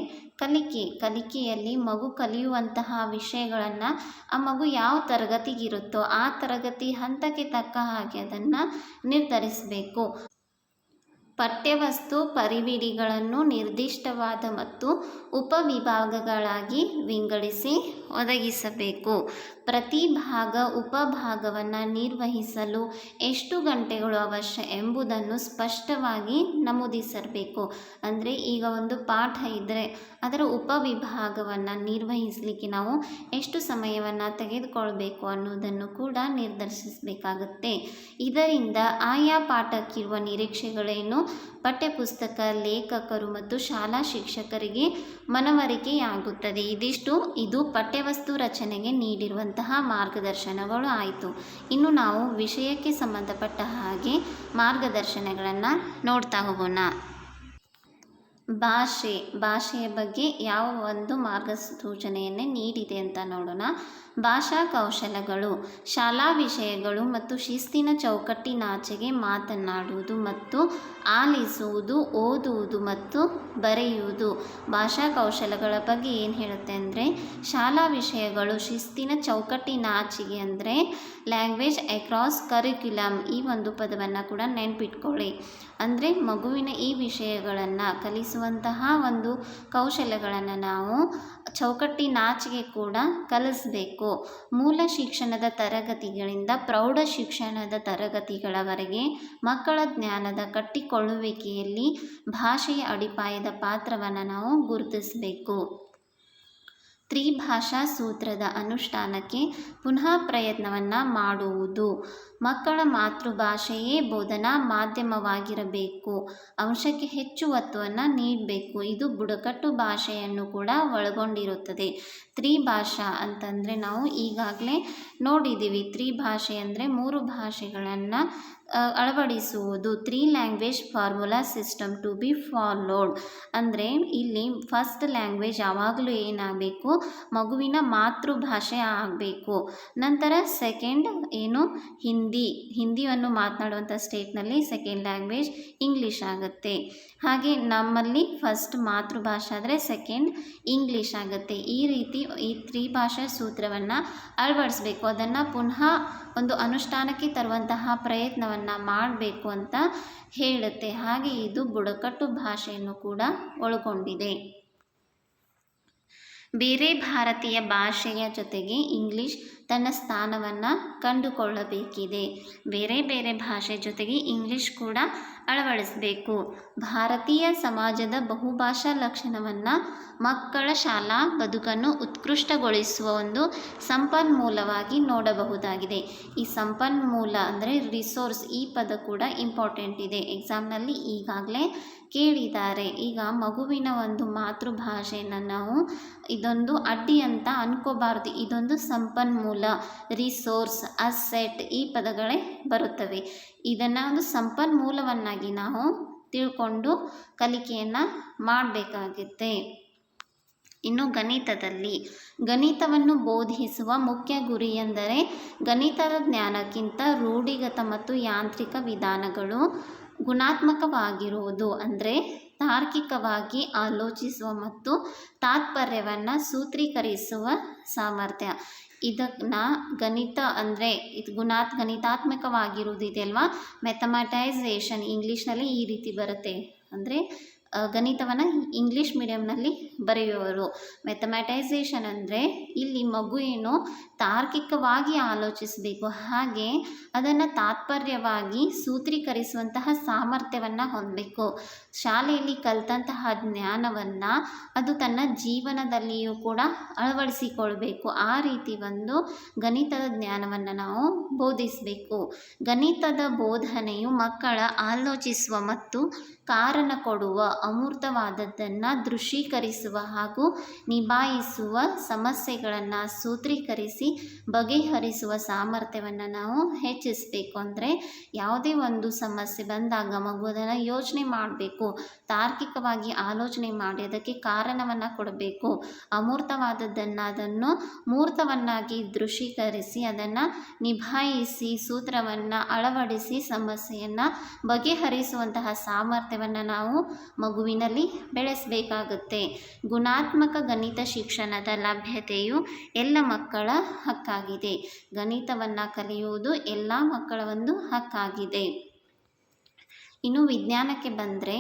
ಕಲಿಕೆಯಲ್ಲಿ ಮಗು ಕಲಿಯುವಂತಹ ವಿಷಯಗಳನ್ನು ಆ ಮಗು ಯಾವ ತರಗತಿಗಿರುತ್ತೋ ಆ ತರಗತಿ ಹಂತಕ್ಕೆ ತಕ್ಕ ಹಾಗೆ ಅದನ್ನು ನಿರ್ಧರಿಸಬೇಕು. ಪಠ್ಯವಸ್ತು ಪರಿವಿಡಿಗಳನ್ನು ನಿರ್ದಿಷ್ಟವಾದ ಮತ್ತು ಉಪವಿಭಾಗಗಳಾಗಿ ವಿಂಗಡಿಸಿ ಒದಗಿಸಬೇಕು. ಪ್ರತಿ ಭಾಗ ಉಪಭಾಗವನ್ನು ನಿರ್ವಹಿಸಲು ಎಷ್ಟು ಗಂಟೆಗಳು ಅವಶ್ಯ ಎಂಬುದನ್ನು ಸ್ಪಷ್ಟವಾಗಿ ನಮೂದಿಸಬೇಕು. ಅಂದರೆ ಈಗ ಒಂದು ಪಾಠ ಇದ್ದರೆ ಅದರ ಉಪವಿಭಾಗವನ್ನು ನಿರ್ವಹಿಸಲಿಕ್ಕೆ ನಾವು ಎಷ್ಟು ಸಮಯವನ್ನು ತೆಗೆದುಕೊಳ್ಬೇಕು ಅನ್ನೋದನ್ನು ಕೂಡ ನಿರ್ಧರಿಸಬೇಕಾಗುತ್ತೆ. ಇದರಿಂದ ಆಯಾ ಪಾಠಕ್ಕಿರುವ ನಿರೀಕ್ಷೆಗಳೇನು ಪಠ್ಯಪುಸ್ತಕ ಲೇಖಕರು ಮತ್ತು ಶಾಲಾ ಶಿಕ್ಷಕರಿಗೆ ಮನವರಿಕೆಯಾಗುತ್ತದೆ. ಇದು ಪಠ್ಯವಸ್ತು ರಚನೆಗೆ ನೀಡಿರುವಂತಹ ಮಾರ್ಗದರ್ಶನಗಳು ಆಯಿತು. ಇನ್ನು ನಾವು ವಿಷಯಕ್ಕೆ ಸಂಬಂಧಪಟ್ಟ ಹಾಗೆ ಮಾರ್ಗದರ್ಶನಗಳನ್ನು ನೋಡ್ತಾ ಹೋಗೋಣ. ಭಾಷೆಯ ಬಗ್ಗೆ ಯಾವ ಒಂದು ಮಾರ್ಗಸೂಚನೆಯನ್ನೇ ನೀಡಿದೆ ಅಂತ ನೋಡೋಣ. ಭಾಷಾ ಕೌಶಲಗಳು, ಶಾಲಾ ವಿಷಯಗಳು ಮತ್ತು ಶಿಸ್ತಿನ ಚೌಕಟ್ಟಿನಾಚೆಗೆ ಮಾತನಾಡುವುದು ಮತ್ತು ಆಲಿಸುವುದು, ಓದುವುದು ಮತ್ತು ಬರೆಯುವುದು. ಭಾಷಾ ಕೌಶಲಗಳ ಬಗ್ಗೆ ಏನು ಹೇಳುತ್ತೆ ಅಂದರೆ, ಶಾಲಾ ವಿಷಯಗಳು ಶಿಸ್ತಿನ ಚೌಕಟ್ಟಿನಾಚೆಗೆ ಅಂದರೆ ಲ್ಯಾಂಗ್ವೇಜ್ ಅಕ್ರಾಸ್ ಕರಿಕ್ಯುಲಮ್, ಈ ಒಂದು ಪದವನ್ನು ಕೂಡ ನೆನಪಿಟ್ಕೊಳ್ಳಿ. ಅಂದರೆ ಮಗುವಿನ ಈ ವಿಷಯಗಳನ್ನು ಕಲಿಸುವ ಕಲಿಸುವಂತಹ ಒಂದು ಕೌಶಲ್ಯಗಳನ್ನು ನಾವು ಚೌಕಟ್ಟಿನಾಚೆಗೆ ಕೂಡ ಕಲಿಸಬೇಕು. ಮೂಲ ಶಿಕ್ಷಣದ ತರಗತಿಗಳಿಂದ ಪ್ರೌಢ ಶಿಕ್ಷಣದ ತರಗತಿಗಳವರೆಗೆ ಮಕ್ಕಳ ಜ್ಞಾನದ ಕಟ್ಟಿಕೊಳ್ಳುವಿಕೆಯಲ್ಲಿ ಭಾಷೆಯ ಅಡಿಪಾಯದ ಪಾತ್ರವನ್ನು ನಾವು ಗುರುತಿಸಬೇಕು. ತ್ರಿಭಾಷಾ ಸೂತ್ರದ ಅನುಷ್ಠಾನಕ್ಕೆ ಪುನಃ ಪ್ರಯತ್ನವನ್ನು ಮಾಡುವುದು. ಮಕ್ಕಳ ಮಾತೃಭಾಷೆಯೇ ಬೋಧನಾ ಮಾಧ್ಯಮವಾಗಿರಬೇಕು. ಅಂಶಕ್ಕೆ ಹೆಚ್ಚು ಒತ್ತನ್ನು ನೀಡಬೇಕು. ಇದು ಬುಡಕಟ್ಟು ಭಾಷೆಯನ್ನು ಕೂಡ ಒಳಗೊಂಡಿರುತ್ತದೆ. ತ್ರಿಭಾಷಾ ಅಂತಂದರೆ ನಾವು ಈಗಾಗಲೇ ನೋಡಿದ್ದೀವಿ. ತ್ರಿಭಾಷೆ ಅಂದರೆ 3 ಭಾಷೆಗಳನ್ನು ಅಳವಡಿಸುವುದು. 3 language formula system to be followed. ಅಂದರೆ ಇಲ್ಲಿ ಫಸ್ಟ್ ಲ್ಯಾಂಗ್ವೇಜ್ ಯಾವಾಗಲೂ ಏನಾಗಬೇಕು, ಮಗುವಿನ ಮಾತೃಭಾಷೆ ಆಗಬೇಕು. ನಂತರ ಸೆಕೆಂಡ್ ಏನು, ಹಿಂದಿಯನ್ನು ಮಾತನಾಡುವಂಥ ಸ್ಟೇಟ್ನಲ್ಲಿ ಸೆಕೆಂಡ್ ಲ್ಯಾಂಗ್ವೇಜ್ ಇಂಗ್ಲೀಷ್ ಆಗುತ್ತೆ. ಹಾಗೆ ನಮ್ಮಲ್ಲಿ ಫಸ್ಟ್ ಮಾತೃಭಾಷೆ ಆದರೆ ಸೆಕೆಂಡ್ ಇಂಗ್ಲೀಷ್ ಆಗುತ್ತೆ. ಈ ರೀತಿ ಈ ತ್ರಿಭಾಷಾ ಸೂತ್ರವನ್ನು ಅಳವಡಿಸಬೇಕು. ಅದನ್ನು ಪುನಃ ಒಂದು ಅನುಷ್ಠಾನಕ್ಕೆ ತರುವಂತಹ ಪ್ರಯತ್ನವನ್ನು ಮಾಡಬೇಕು ಅಂತ ಹೇಳುತ್ತೆ. ಹಾಗೆ ಇದು ಬುಡಕಟ್ಟು ಭಾಷೆಯನ್ನು ಕೂಡ ಒಳಗೊಂಡಿದೆ. ಬೇರೆ ಭಾರತೀಯ ಭಾಷೆಯ ಜೊತೆಗೆ ಇಂಗ್ಲೀಷ್ ತನ್ನ ಸ್ಥಾನವನ್ನು ಕಂಡುಕೊಳ್ಳಬೇಕಿದೆ. ಬೇರೆ ಬೇರೆ ಭಾಷೆ ಜೊತೆಗೆ ಇಂಗ್ಲೀಷ್ ಕೂಡ ಅಳವಡಿಸಬೇಕು. ಭಾರತೀಯ ಸಮಾಜದ ಬಹುಭಾಷಾ ಲಕ್ಷಣವನ್ನು ಮಕ್ಕಳ ಶಾಲಾ ಬದುಕನ್ನು ಉತ್ಕೃಷ್ಟಗೊಳಿಸುವ ಒಂದು ಸಂಪನ್ಮೂಲವಾಗಿ ನೋಡಬಹುದಾಗಿದೆ. ಈ ಸಂಪನ್ಮೂಲ ಅಂದರೆ ರಿಸೋರ್ಸ್, ಈ ಪದ ಕೂಡ ಇಂಪಾರ್ಟೆಂಟ್ ಇದೆ. ಎಕ್ಸಾಮ್ನಲ್ಲಿ ಈಗಾಗಲೇ ಕೇಳಿದ್ದಾರೆ. ಈಗ ಮಗುವಿನ ಒಂದು ಮಾತೃಭಾಷೆಯನ್ನು ನಾವು ಇದೊಂದು ಅಡ್ಡಿ ಅಂತ ಅನ್ಕೋಬಾರ್ದು. ಇದೊಂದು ಸಂಪನ್ಮೂಲ, ರಿಸೋರ್ಸ್, ಅಸೆಟ್ ಈ ಪದಗಳೇ ಬರುತ್ತವೆ. ಇದನ್ನು ಒಂದು ಸಂಪನ್ಮೂಲವನ್ನಾಗಿ ನಾವು ತಿಳ್ಕೊಂಡು ಕಲಿಕೆಯನ್ನು ಮಾಡಬೇಕಾಗುತ್ತೆ. ಇನ್ನು ಗಣಿತವನ್ನು ಬೋಧಿಸುವ ಮುಖ್ಯ ಗುರಿ ಎಂದರೆ ಗಣಿತದ ಜ್ಞಾನಕ್ಕಿಂತ ರೂಢಿಗತ ಮತ್ತು ಯಾಂತ್ರಿಕ ವಿಧಾನಗಳು ಗುಣಾತ್ಮಕವಾಗಿರುವುದು. ಅಂದರೆ ತಾರ್ಕಿಕವಾಗಿ ಆಲೋಚಿಸುವ ಮತ್ತು ತಾತ್ಪರ್ಯವನ್ನು ಸೂತ್ರೀಕರಿಸುವ ಸಾಮರ್ಥ್ಯ. ಇದನ್ನು ಗಣಿತ ಅಂದರೆ ಇದು ಗಣಿತಾತ್ಮಕವಾಗಿರುವುದು ಇದೆಯಲ್ವಾ, ಮೆಥಮೆಟೈಸೇಷನ್ ಇಂಗ್ಲೀಷ್ನಲ್ಲಿ ಈ ರೀತಿ ಬರುತ್ತೆ. ಅಂದರೆ ಗಣಿತವನ್ನು ಇಂಗ್ಲೀಷ್ ಮೀಡಿಯಮ್ನಲ್ಲಿ ಬರೆಯುವವರು. ಮೆಥಮೆಟೈಸೇಷನ್ ಅಂದರೆ ಇಲ್ಲಿ ಮಗು ಏನು ತಾರ್ಕಿಕವಾಗಿ ಆಲೋಚಿಸಬೇಕು, ಹಾಗೆ ಅದನ್ನು ತಾತ್ಪರ್ಯವಾಗಿ ಸೂತ್ರೀಕರಿಸುವಂತಹ ಸಾಮರ್ಥ್ಯವನ್ನು ಹೊಂದಬೇಕು. ಶಾಲೆಯಲ್ಲಿ ಕಲಿತಂತಹ ಜ್ಞಾನವನ್ನು ಅದು ತನ್ನ ಜೀವನದಲ್ಲಿಯೂ ಕೂಡ ಅಳವಡಿಸಿಕೊಳ್ಬೇಕು. ಆ ರೀತಿ ಒಂದು ಗಣಿತದ ಜ್ಞಾನವನ್ನು ನಾವು ಬೋಧಿಸಬೇಕು. ಗಣಿತದ ಬೋಧನೆಯು ಮಕ್ಕಳ ಆಲೋಚಿಸುವ ಮತ್ತು ಕಾರಣ ಕೊಡುವ, ಅಮೂರ್ತವಾದದ್ದನ್ನು ದೃಶ್ಯೀಕರಿಸುವ ಹಾಗೂ ನಿಭಾಯಿಸುವ, ಸಮಸ್ಯೆಗಳನ್ನು ಸೂತ್ರೀಕರಿಸಿ ಬಗೆಹರಿಸುವ ಸಾಮರ್ಥ್ಯವನ್ನು ನಾವು ಹೆಚ್ಚಿಸಬೇಕು. ಅಂದರೆ ಯಾವುದೇ ಒಂದು ಸಮಸ್ಯೆ ಬಂದಾಗ ಮಗು ಅದನ್ನು ಯೋಚನೆ ಮಾಡಬೇಕು, ತಾರ್ಕಿಕವಾಗಿ ಆಲೋಚನೆ ಮಾಡಿ ಅದಕ್ಕೆ ಕಾರಣವನ್ನು ಕೊಡಬೇಕು. ಅಮೂರ್ತವಾದದ್ದನ್ನು ಅದನ್ನು ಮೂರ್ತವನ್ನಾಗಿ ದೃಶ್ಯೀಕರಿಸಿ ಅದನ್ನು ನಿಭಾಯಿಸಿ ಸೂತ್ರವನ್ನು ಅಳವಡಿಸಿ ಸಮಸ್ಯೆಯನ್ನು ಬಗೆಹರಿಸುವಂತಹ ಸಾಮರ್ಥ್ಯವನ್ನು ನಾವು ಮಗುವಿನಲ್ಲಿ ಬೆಳೆಸಬೇಕಾಗುತ್ತೆ. ಗುಣಾತ್ಮಕ ಗಣಿತ ಶಿಕ್ಷಣದ ಲಭ್ಯತೆಯು ಎಲ್ಲ ಮಕ್ಕಳ ಹಕ್ಕಾಗಿದೆ. ಗಣಿತವನ್ನು ಕಲಿಯುವುದು ಎಲ್ಲ ಮಕ್ಕಳ ಒಂದು ಹಕ್ಕಾಗಿದೆ. ಇನ್ನು ವಿಜ್ಞಾನಕ್ಕೆ ಬಂದರೆ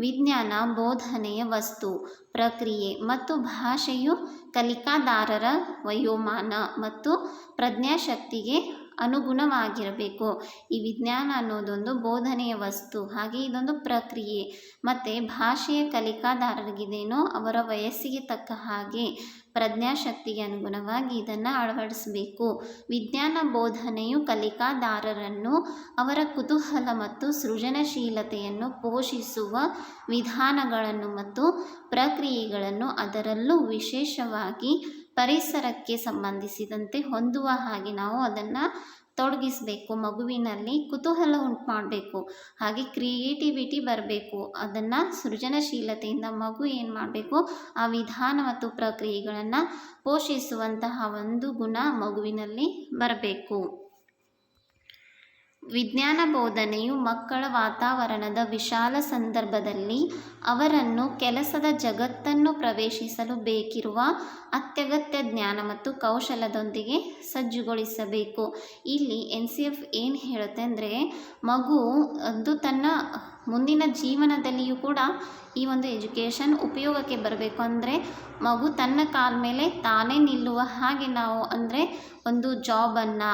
ವಿಜ್ಞಾನ ಬೋಧನೆಯ ವಸ್ತು, ಪ್ರಕ್ರಿಯೆ ಮತ್ತು ಭಾಷೆಯು ಕಲಿಕಾದಾರರ ವಯೋಮಾನ ಮತ್ತು ಪ್ರಜ್ಞಾಶಕ್ತಿಗೆ ಅನುಗುಣವಾಗಿರಬೇಕು. ಈ ವಿಜ್ಞಾನ ಅನ್ನೋದೊಂದು ಬೋಧನೆಯ ವಸ್ತು, ಹಾಗೆ ಇದೊಂದು ಪ್ರಕ್ರಿಯೆ ಮತ್ತು ಭಾಷೆಯ ಕಲಿಕಾದಾರರಿಗಿದೇನೋ ಅವರ ವಯಸ್ಸಿಗೆ ತಕ್ಕ ಹಾಗೆ ಪ್ರಜ್ಞಾಶಕ್ತಿಗೆ ಅನುಗುಣವಾಗಿ ಇದನ್ನು ಅಳವಡಿಸಬೇಕು. ವಿಜ್ಞಾನ ಬೋಧನೆಯು ಕಲಿಕಾದಾರರನ್ನು ಅವರ ಕುತೂಹಲ ಮತ್ತು ಸೃಜನಶೀಲತೆಯನ್ನು ಪೋಷಿಸುವ ವಿಧಾನಗಳನ್ನು ಮತ್ತು ಪ್ರಕ್ರಿಯೆಗಳನ್ನು, ಅದರಲ್ಲೂ ವಿಶೇಷವಾಗಿ ಪರಿಸರಕ್ಕೆ ಸಂಬಂಧಿಸಿದಂತೆ ಹೊಂದುವ ಹಾಗೆ ನಾವು ಅದನ್ನು ತೊಡಗಿಸಬೇಕು. ಮಗುವಿನಲ್ಲಿ ಕುತೂಹಲ ಉಂಟು ಮಾಡಬೇಕು, ಹಾಗೆ ಕ್ರಿಯೇಟಿವಿಟಿ ಬರಬೇಕು. ಅದನ್ನು ಸೃಜನಶೀಲತೆಯಿಂದ ಮಗು ಏನು ಮಾಡಬೇಕು, ಆ ವಿಧಾನ ಮತ್ತು ಪ್ರಕ್ರಿಯೆಗಳನ್ನು ಪೋಷಿಸುವಂತಹ ಒಂದು ಗುಣ ಮಗುವಿನಲ್ಲಿ ಬರಬೇಕು. ವಿಜ್ಞಾನ ಬೋಧನೆಯು ಮಕ್ಕಳ ವಾತಾವರಣದ ವಿಶಾಲ ಸಂದರ್ಭದಲ್ಲಿ ಅವರನ್ನು ಕೆಲಸದ ಜಗತ್ತನ್ನು ಪ್ರವೇಶಿಸಲು ಬೇಕಿರುವ ಅತ್ಯಗತ್ಯ ಜ್ಞಾನ ಮತ್ತು ಕೌಶಲದೊಂದಿಗೆ ಸಜ್ಜುಗೊಳಿಸಬೇಕು. ಇಲ್ಲಿ NCF ಏನು ಹೇಳುತ್ತೆ ಅಂದರೆ, ಮಗು ಅದು ತನ್ನ ಮುಂದಿನ ಜೀವನದಲ್ಲಿಯೂ ಕೂಡ ಈ ಒಂದು ಎಜುಕೇಷನ್ ಉಪಯೋಗಕ್ಕೆ ಬರಬೇಕು. ಅಂದರೆ ಮಗು ತನ್ನ ಕಾಲ ಮೇಲೆ ತಾನೇ ನಿಲ್ಲುವ ಹಾಗೆ ನಾವು ಅಂದರೆ ಒಂದು ಜಾಬನ್ನು,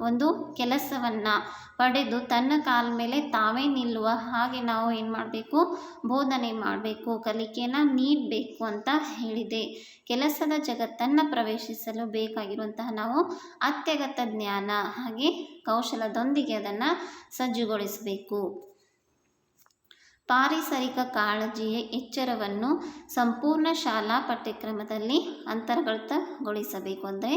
ಒಂದು ಕೆಲಸವನ್ನು ಪಡೆದು ತನ್ನ ಕಾಲ ಮೇಲೆ ತಾವೇ ನಿಲ್ಲುವ ಹಾಗೆ ನಾವು ಏನು ಮಾಡಬೇಕು, ಬೋಧನೆ ಮಾಡಬೇಕು, ಕಲಿಕೆಯನ್ನು ನೀಡಬೇಕು ಅಂತ ಹೇಳಿದೆ. ಕೆಲಸದ ಜಗತ್ತನ್ನು ಪ್ರವೇಶಿಸಲು ಬೇಕಾಗಿರುವಂತಹ ನಾವು ಅತ್ಯಗತ್ಯ ಜ್ಞಾನ ಹಾಗೆ ಕೌಶಲದೊಂದಿಗೆ ಅದನ್ನು ಸಜ್ಜುಗೊಳಿಸಬೇಕು. ಪಾರಿಸರಿಕ ಕಾಳಜಿಯ ಎಚ್ಚರವನ್ನು ಸಂಪೂರ್ಣ ಶಾಲಾ ಪಠ್ಯಕ್ರಮದಲ್ಲಿ ಅಂತರ್ಗತಗೊಳಿಸಬೇಕು. ಅಂದರೆ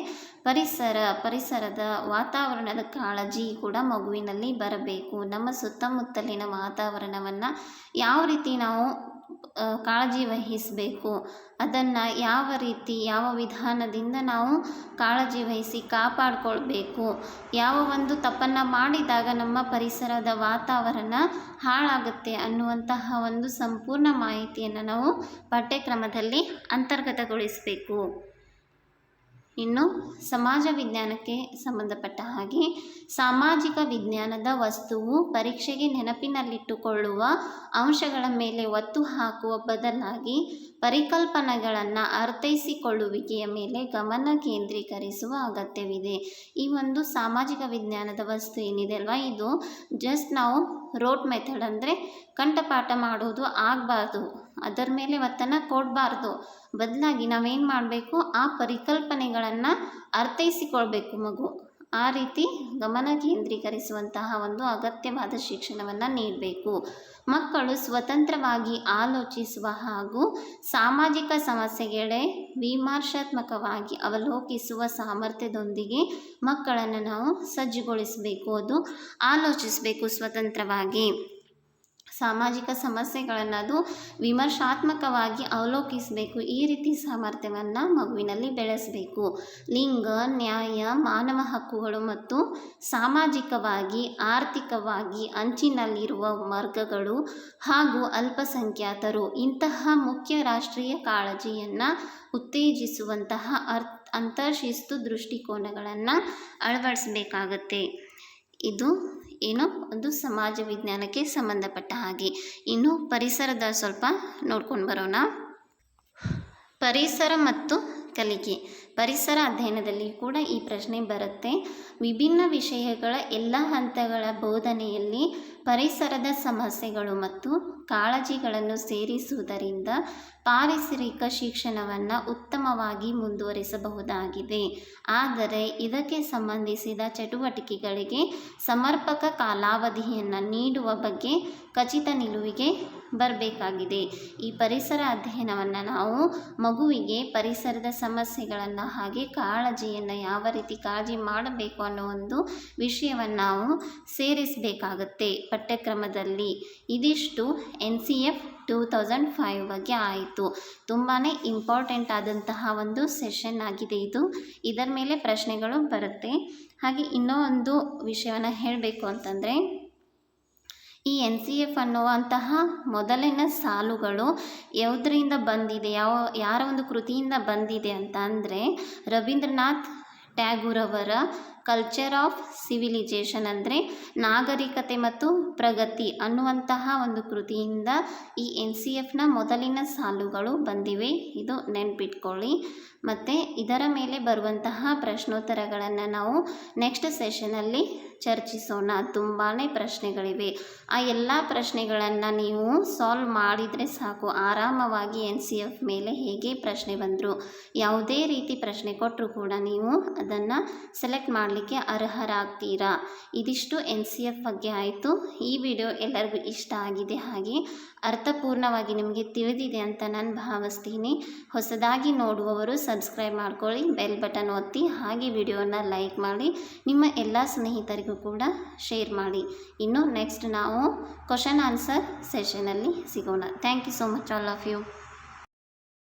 ಪರಿಸರದ ವಾತಾವರಣದ ಕಾಳಜಿ ಕೂಡ ಮಗುವಿನಲ್ಲಿ ಬರಬೇಕು. ನಮ್ಮ ಸುತ್ತಮುತ್ತಲಿನ ವಾತಾವರಣವನ್ನು ಯಾವ ರೀತಿ ನಾವು ಕಾಳಜಿ ವಹಿಸಬೇಕು, ಅದನ್ನು ಯಾವ ವಿಧಾನದಿಂದ ನಾವು ಕಾಳಜಿ ವಹಿಸಿ ಕಾಪಾಡಿಕೊಳ್ಬೇಕು, ಯಾವ ಒಂದು ತಪ್ಪನ್ನು ಮಾಡಿದಾಗ ನಮ್ಮ ಪರಿಸರದ ವಾತಾವರಣ ಹಾಳಾಗುತ್ತೆ ಅನ್ನುವಂತಹ ಒಂದು ಸಂಪೂರ್ಣ ಮಾಹಿತಿಯನ್ನು ನಾವು ಪಠ್ಯಕ್ರಮದಲ್ಲಿ ಅಂತರ್ಗತಗೊಳಿಸಬೇಕು. ಇನ್ನು ಸಮಾಜ ವಿಜ್ಞಾನಕ್ಕೆ ಸಂಬಂಧಪಟ್ಟ ಹಾಗೆ ಸಾಮಾಜಿಕ ವಿಜ್ಞಾನದ ವಸ್ತುವು ಪರೀಕ್ಷೆಗೆ ನೆನಪಿನಲ್ಲಿಟ್ಟುಕೊಳ್ಳುವ ಅಂಶಗಳ ಮೇಲೆ ಒತ್ತು ಹಾಕುವ ಬದಲಾಗಿ ಪರಿಕಲ್ಪನೆಗಳನ್ನು ಅರ್ಥೈಸಿಕೊಳ್ಳುವಿಕೆಯ ಮೇಲೆ ಗಮನ ಕೇಂದ್ರೀಕರಿಸುವ ಅಗತ್ಯವಿದೆ. ಈ ಒಂದು ಸಾಮಾಜಿಕ ವಿಜ್ಞಾನದ ವಸ್ತು ಏನಿದೆ ಅಲ್ವಾ, ಇದು ಜಸ್ಟ್ ನಾವು ರೋಟ್ ಮೆಥಡ್ ಅಂದರೆ ಕಂಠಪಾಠ ಮಾಡೋದು ಆಗಬಾರ್ದು, ಅದರ ಮೇಲೆ ಒತ್ತನ್ನು ಕೊಡಬಾರ್ದು. ಬದಲಾಗಿ ನಾವೇನು ಮಾಡಬೇಕು, ಆ ಪರಿಕಲ್ಪನೆಗಳನ್ನು ಅರ್ಥೈಸಿಕೊಳ್ಬೇಕು ಮಗು. ಆ ರೀತಿ ಗಮನ ಕೇಂದ್ರೀಕರಿಸುವಂತಹ ಒಂದು ಅಗತ್ಯವಾದ ಶಿಕ್ಷಣವನ್ನು ನೀಡಬೇಕು. ಮಕ್ಕಳು ಸ್ವತಂತ್ರವಾಗಿ ಆಲೋಚಿಸುವ ಹಾಗೂ ಸಾಮಾಜಿಕ ಸಮಸ್ಯೆಗಳೇ ವಿಮರ್ಶಾತ್ಮಕವಾಗಿ ಅವಲೋಕಿಸುವ ಸಾಮರ್ಥ್ಯದೊಂದಿಗೆ ಮಕ್ಕಳನ್ನು ನಾವು ಸಜ್ಜುಗೊಳಿಸಬೇಕು. ಅದು ಆಲೋಚಿಸಬೇಕು ಸ್ವತಂತ್ರವಾಗಿ. ಸಾಮಾಜಿಕ ಸಮಸ್ಯೆಗಳನ್ನು ಅದು ವಿಮರ್ಶಾತ್ಮಕವಾಗಿ ಅವಲೋಕಿಸಬೇಕು. ಈ ರೀತಿ ಸಾಮರ್ಥ್ಯವನ್ನು ಮಗುವಿನಲ್ಲಿ ಬೆಳೆಸಬೇಕು. ಲಿಂಗ, ನ್ಯಾಯ, ಮಾನವ ಹಕ್ಕುಗಳು ಮತ್ತು ಸಾಮಾಜಿಕವಾಗಿ ಆರ್ಥಿಕವಾಗಿ ಅಂಚಿನಲ್ಲಿರುವ ವರ್ಗಗಳು ಹಾಗೂ ಅಲ್ಪಸಂಖ್ಯಾತರು ಇಂತಹ ಮುಖ್ಯ ರಾಷ್ಟ್ರೀಯ ಕಾಳಜಿಯನ್ನು ಉತ್ತೇಜಿಸುವಂತಹ ಅಂತರ್ಶಿಸ್ತು ದೃಷ್ಟಿಕೋನಗಳನ್ನು ಅಳವಡಿಸಬೇಕಾಗತ್ತೆ. ಇದು ಒಂದು ಸಮಾಜ ವಿಜ್ಞಾನಕ್ಕೆ ಸಂಬಂಧಪಟ್ಟ ಹಾಗೆ. ಇನ್ನು ಪರಿಸರದ ಸ್ವಲ್ಪ ನೋಡ್ಕೊಂಡು ಬರೋಣ. ಪರಿಸರ ಮತ್ತು ಕಲಿಕೆ. ಪರಿಸರ ಅಧ್ಯಯನದಲ್ಲಿ ಕೂಡ ಈ ಪ್ರಶ್ನೆ ಬರುತ್ತೆ. ವಿಭಿನ್ನ ವಿಷಯಗಳ ಎಲ್ಲ ಹಂತಗಳ ಬೋಧನೆಯಲ್ಲಿ ಪರಿಸರದ ಸಮಸ್ಯೆಗಳು ಮತ್ತು ಕಾಳಜಿಗಳನ್ನು ಸೇರಿಸುವುದರಿಂದ ಪಾರಿಸರಿಕ ಶಿಕ್ಷಣವನ್ನು ಉತ್ತಮವಾಗಿ ಮುಂದುವರಿಸಬಹುದಾಗಿದೆ. ಆದರೆ ಇದಕ್ಕೆ ಸಂಬಂಧಿಸಿದ ಚಟುವಟಿಕೆಗಳಿಗೆ ಸಮರ್ಪಕ ಕಾಲಾವಧಿಯನ್ನು ನೀಡುವ ಬಗ್ಗೆ ಖಚಿತ ನಿಲುವಿಗೆ ಬರಬೇಕಾಗಿದೆ. ಈ ಪರಿಸರ ಅಧ್ಯಯನವನ್ನು ನಾವು ಮಗುವಿಗೆ ಪರಿಸರದ ಸಮಸ್ಯೆಗಳನ್ನು ಹಾಗೆ ಕಾಳಜಿಯನ್ನು ಯಾವ ರೀತಿ ಕಾಳಜಿ ಮಾಡಬೇಕು ಅನ್ನೋ ಒಂದು ವಿಷಯವನ್ನು ನಾವು ಸೇರಿಸಬೇಕಾಗತ್ತೆ ಪಠ್ಯಕ್ರಮದಲ್ಲಿ. ಇದಿಷ್ಟು NCF 2005 ಬಗ್ಗೆ ಆಯಿತು. ತುಂಬಾ ಇಂಪಾರ್ಟೆಂಟ್ ಆದಂತಹ ಒಂದು ಸೆಷನ್ ಆಗಿದೆ ಇದು. ಇದರ ಮೇಲೆ ಪ್ರಶ್ನೆಗಳು ಬರುತ್ತೆ. ಹಾಗೆ ಇನ್ನೂ ಒಂದು ವಿಷಯವನ್ನು ಹೇಳಬೇಕು ಅಂತಂದರೆ, ಈ NCF ಅನ್ನುವಂತಹ ಮೊದಲಿನ ಸಾಲುಗಳು ಯಾವುದರಿಂದ ಬಂದಿದೆ, ಯಾರ ಒಂದು ಕೃತಿಯಿಂದ ಬಂದಿದೆ ಅಂತ ಅಂದರೆ ರವೀಂದ್ರನಾಥ್ ಟ್ಯಾಗೂರ್ ಅವರ ಕಲ್ಚರ್ ಆಫ್ ಸಿವಿಲೈಜೇಷನ್ ಅಂದರೆ ನಾಗರಿಕತೆ ಮತ್ತು ಪ್ರಗತಿ ಅನ್ನುವಂತಹ ಒಂದು ಕೃತಿಯಿಂದ ಈ NCFನ ಮೊದಲಿನ ಸಾಲುಗಳು ಬಂದಿವೆ. ಇದು ನೆನ್ಪಿಟ್ಕೊಳ್ಳಿ. ಮತ್ತು ಇದರ ಮೇಲೆ ಬರುವಂತಹ ಪ್ರಶ್ನೋತ್ತರಗಳನ್ನು ನಾವು ನೆಕ್ಸ್ಟ್ ಸೆಷನಲ್ಲಿ ಚರ್ಚಿಸೋಣ. ತುಂಬಾ ಪ್ರಶ್ನೆಗಳಿವೆ. ಆ ಎಲ್ಲ ಪ್ರಶ್ನೆಗಳನ್ನು ನೀವು ಸಾಲ್ವ್ ಮಾಡಿದರೆ ಸಾಕು. ಆರಾಮವಾಗಿ NCF ಮೇಲೆ ಹೇಗೆ ಪ್ರಶ್ನೆ ಬಂದರು, ಯಾವುದೇ ರೀತಿ ಪ್ರಶ್ನೆ ಕೊಟ್ಟರೂ ಕೂಡ ನೀವು ಅದನ್ನು ಸೆಲೆಕ್ಟ್ ಮಾಡಲಿಕ್ಕೆ ಅರ್ಹರಾಗ್ತೀರಾ. ಇದಿಷ್ಟು NCF ಬಗ್ಗೆ ಆಯಿತು. ಈ ವಿಡಿಯೋ ಎಲ್ಲರಿಗೂ ಇಷ್ಟ ಆಗಿದೆ, ಹಾಗೆ ಅರ್ಥಪೂರ್ಣವಾಗಿ ನಿಮಗೆ ತಿಳಿದಿದೆ ಅಂತ ನಾನು ಭಾವಿಸ್ತೀನಿ. ಹೊಸದಾಗಿ ನೋಡುವವರು ಸಬ್ಸ್ಕ್ರೈಬ್ ಮಾಡ್ಕೊಳ್ಳಿ, ಬೆಲ್ ಬಟನ್ ಒತ್ತಿ, ಹಾಗೆ ವಿಡಿಯೋನ ಲೈಕ್ ಮಾಡಿ, ನಿಮ್ಮ ಎಲ್ಲ ಸ್ನೇಹಿತರಿಗೂ ಕೂಡ ಶೇರ್ ಮಾಡಿ. ಇನ್ನು ನೆಕ್ಸ್ಟ್ ನಾವು ಕ್ವಶನ್ ಆನ್ಸರ್ ಸೆಷನಲ್ಲಿ ಸಿಗೋಣ. Thank you so much all of you.